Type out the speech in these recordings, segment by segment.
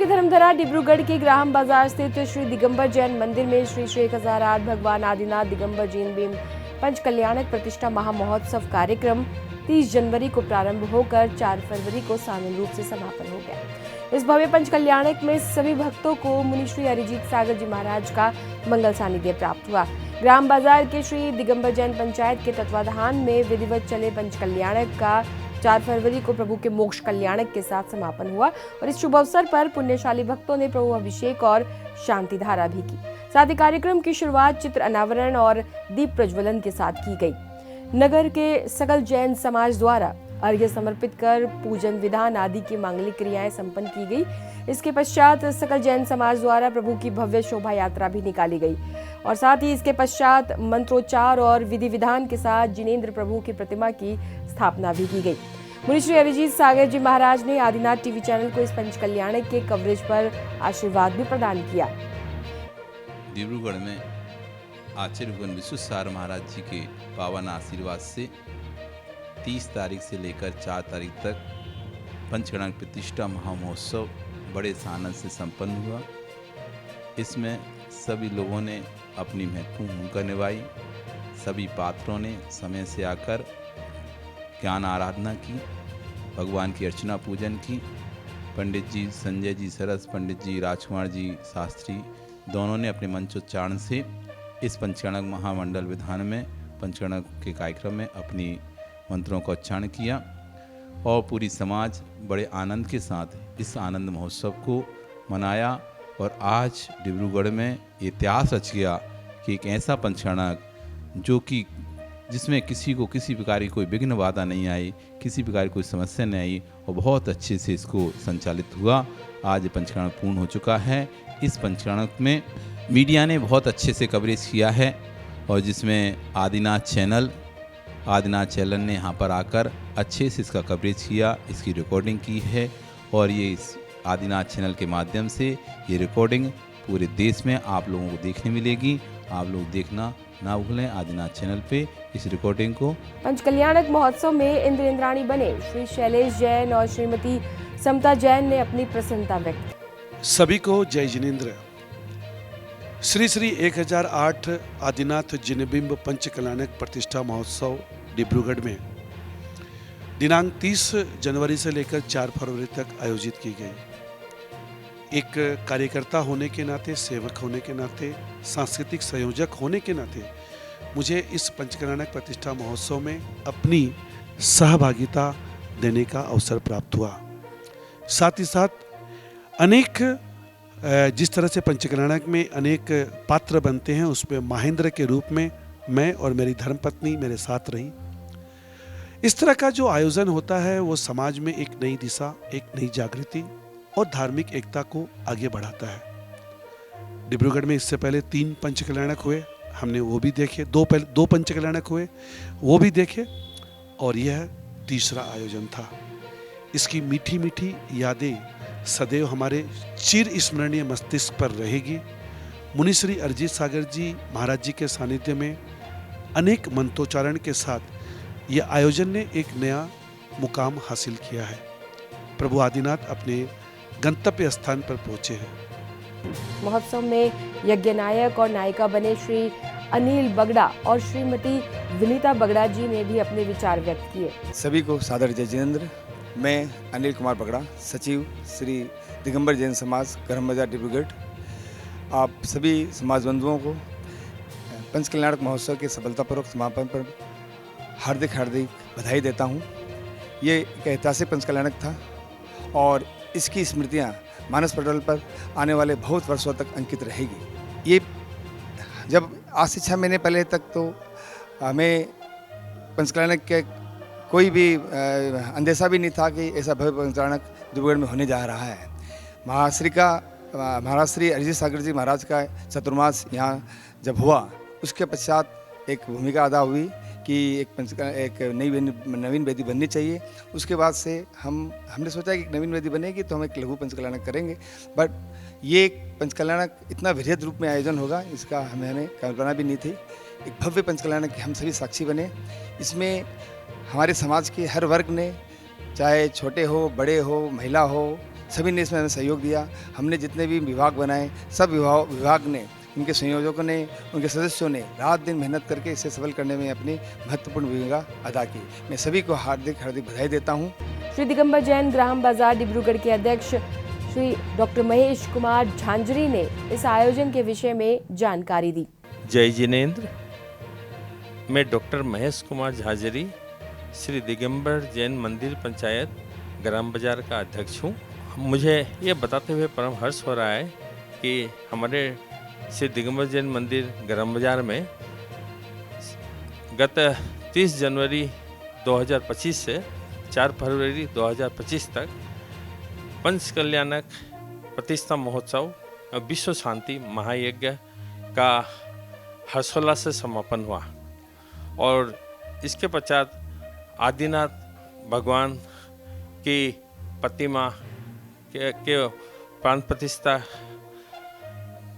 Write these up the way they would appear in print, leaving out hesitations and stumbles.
की धर्मधरा डिब्रूगढ़ के ग्राम बाजार स्थित श्री दिगंबर जैन मंदिर में श्री 1008 भगवान आदिनाथ दिगंबर जैन भीम पंच कल्याणक प्रतिष्ठा महामहोत्सव कार्यक्रम 30 जनवरी को प्रारंभ होकर 4 फरवरी को सामूहिक रूप से समापन हो गया। इस भव्य पंच कल्याणक में सभी भक्तों को मुनि श्री अरिजीत सागर जी महाराज का मंगल सानिध्य प्राप्त हुआ। ग्राम बाजार के श्री दिगंबर जैन पंचायत के तत्वाधान में विधिवत चले पंच कल्याणक का 4 फरवरी को प्रभु के मोक्ष कल्याणक के साथ समापन हुआ और इस शुभ अवसर पर पुण्यशाली भक्तों ने प्रभु अभिषेक और शांति धारा भी की। साथ ही कार्यक्रम की शुरुआत चित्र अनावरण और दीप प्रज्वलन के साथ की गई। नगर के सकल जैन समाज द्वारा अर्घ्य समर्पित कर पूजन विधान आदि की मांगलिक क्रियाएं संपन्न की गई। इसके पश्चात सकल जैन समाज द्वारा प्रभु की भव्य शोभा यात्रा भी निकाली गई और साथ ही इसके पश्चात मंत्रोच्चार और विधि विधान के साथ जिनेंद्र प्रभु की प्रतिमा की स्थापना भी की गई। मुनि श्री अरिजीत सागर जी महाराज ने आदिनाथ टीवी चैनल को इस पंच कल्याणक के कवरेज पर आशीर्वाद भी प्रदान किया। डिब्रूगढ़ में आचार्य भगवान विश्वेश्वर महाराज जी के पावन आशीर्वाद से 30 तारीख से लेकर 4 तारीख तक पंचकल्याणक प्रतिष्ठा महामहोत्सव बड़े आनंद से संपन्न हुआ। इसमें सभी लोगों ने अपनी महत्वपूर्ण भूमिका निभाई। सभी पात्रों ने समय से आकर ज्ञान आराधना की, भगवान की अर्चना पूजन की। पंडित जी संजय जी सरस, पंडित जी राजकुमार जी शास्त्री दोनों ने अपने मंचोच्चारण से इस पंचकल्याणक महामंडल विधान में पंचकल्याणक के कार्यक्रम में अपनी मंत्रों का उच्चारण किया और पूरी समाज बड़े आनंद के साथ इस आनंद महोत्सव को मनाया। और आज डिब्रूगढ़ में इतिहास रच गया कि एक ऐसा पंचकल्याणक जो कि जिसमें किसी को किसी प्रकार की कोई विघ्न बाधा नहीं आई, किसी प्रकार की कोई समस्या नहीं आई और बहुत अच्छे से इसको संचालित हुआ। आज पंचकल्याणक पूर्ण हो चुका है। इस पंचकल्याणक में मीडिया ने बहुत अच्छे से कवरेज किया है और जिसमें आदिनाथ चैनल ने यहाँ पर आकर अच्छे से इसका कवरेज किया, इसकी रिकॉर्डिंग की है और ये इस आदिनाथ चैनल के माध्यम से ये रिकॉर्डिंग पूरे देश में आप लोगों को देखने मिलेगी। आप लोग देखना ना भूलें आदिनाथ चैनल पे इस रिकॉर्डिंग को। पंच कल्याणक महोत्सव में इंद्र इंद्राणी बने श्री शैलेश जैन और श्रीमती समता जैन ने अपनी प्रसन्नता व्यक्त की। सभी को जय जिनेंद्र। श्री 1008 आदिनाथ जिनबिंब पंच कल्याणक प्रतिष्ठा महोत्सव डिब्रूगढ़ में दिनांक 30 जनवरी से लेकर 4 फरवरी तक आयोजित की गई। एक कार्यकर्ता होने के नाते, सेवक होने के नाते, सांस्कृतिक संयोजक होने के नाते मुझे इस पंचकल्याणक प्रतिष्ठा महोत्सव में अपनी सहभागिता देने का अवसर प्राप्त हुआ। साथ ही साथ अनेक जिस तरह से पंचकल्याणक में अनेक पात्र बनते हैं उसमें महेंद्र के रूप में मैं और मेरी धर्मपत्नी मेरे साथ रही। इस तरह का जो आयोजन होता है वो समाज में एक नई दिशा, एक नई जागृति और धार्मिक एकता को आगे बढ़ाता है। डिब्रूगढ़ में इससे पहले 3 पंच कल्याणक हुए, हमने वो भी देखे। 2 पंच कल्याणक हुए, वो भी देखे और यह तीसरा आयोजन था। इसकी मीठी मीठी यादें सदैव हमारे चिर स्मरणीय मस्तिष्क पर रहेगी। मुनि श्री अरिजीत सागर जी महाराज जी के सानिध्य में अनेक मंत्रोच्चारण के साथ यह आयोजन ने एक नया मुकाम हासिल किया है। प्रभु आदिनाथ अपने गंतव्य स्थान पर पहुंचे हैं। महोत्सव में यज्ञ नायक और नायिका बने श्री अनिल बगड़ा और श्रीमती विनीता बगड़ा जी ने भी अपने विचार व्यक्त किए। सभी को सादर जय जिनेंद्र। मैं अनिल कुमार बगड़ा, सचिव श्री दिगंबर जैन समाज ग्राम बाजार डिब्रूगढ़, आप सभी समाज बंधुओं को पंच कल्याणक महोत्सव के सफलतापूर्वक समापन पर हार्दिक बधाई देता हूँ। ये एक ऐतिहासिक पंच कल्याणक था और इसकी स्मृतियाँ मानस पटल पर आने वाले बहुत वर्षों तक अंकित रहेगी। ये जब आज से 6 महीने पहले तक तो हमें पंच कल्याणक के कोई भी अंदेशा भी नहीं था कि ऐसा भव्य पंच कल्याणक डिब्रूगढ़ में होने जा रहा है। महाराज श्री अरिजीत सागर जी महाराज का चतुर्मास यहाँ जब हुआ उसके पश्चात एक भूमिका अदा हुई कि एक नवीन वेदी बननी चाहिए। उसके बाद से हमने सोचा कि एक नवीन वेदी बनेगी तो हम एक लघु पंच कल्याणक करेंगे, बट ये एक पंच कल्याणक इतना वृहद रूप में आयोजन होगा इसका हमें कल्पना भी नहीं थी। एक भव्य पंच कल्याणक के हम सभी साक्षी बने। इसमें हमारे समाज के हर वर्ग ने, चाहे छोटे हो, बड़े हो, महिला हो, सभी ने इसमें हमें सहयोग दिया। हमने जितने भी विभाग बनाए, सब विभाग ने, उनके संयोजकों ने, उनके सदस्यों ने रात दिन मेहनत करके इसे सफल करने में अपनी महत्वपूर्ण भूमिका अदा की। मैं सभी को हार्दिक हार्दिक बधाई देता हूँ। श्री दिगंबर जैन ग्राम बाजार डिब्रूगढ़ के अध्यक्ष श्री डॉक्टर महेश कुमार झांझरी ने इस आयोजन के विषय में जानकारी दी। जय जिनेन्द्र। मैं डॉक्टर महेश कुमार झांझरी, श्री दिगंबर जैन मंदिर पंचायत ग्राम बाजार का अध्यक्ष हूँ। मुझे ये बताते हुए परम हर्ष हो रहा है कि हमारे श्री दिगंबर जैन मंदिर ग्राम बाजार में गत 30 जनवरी 2025 से 4 फरवरी 2025 तक पंच कल्याणक प्रतिष्ठा महोत्सव और विश्व शांति महायज्ञ का हर्षोल्लास से समापन हुआ और इसके पश्चात आदिनाथ भगवान की प्रतिमा के प्राण प्रतिष्ठा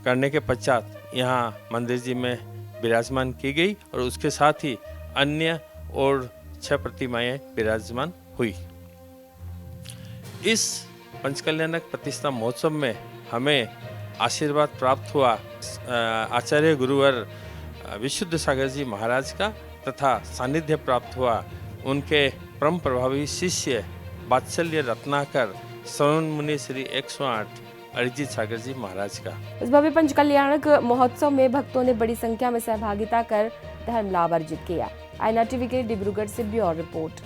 करने के पश्चात यहाँ मंदिर जी में विराजमान की गई और उसके साथ ही अन्य और 6 प्रतिमाएं विराजमान हुई। इस पंचकल्याणक प्रतिष्ठा महोत्सव में हमें आशीर्वाद प्राप्त हुआ आचार्य गुरुवर विशुद्ध सागर जी महाराज का तथा सानिध्य प्राप्त हुआ उनके परम प्रभावी शिष्य वात्सल्य रत्नाकर श्रवण मुनि श्री 108 अरिजीत सागर जी महाराज का। इस भव्य पंच कल्याणक महोत्सव में भक्तों ने बड़ी संख्या में सहभागिता कर धर्म लाभ अर्जित किया। आईना टीवी के डिब्रूगढ़ से ब्यूरो रिपोर्ट।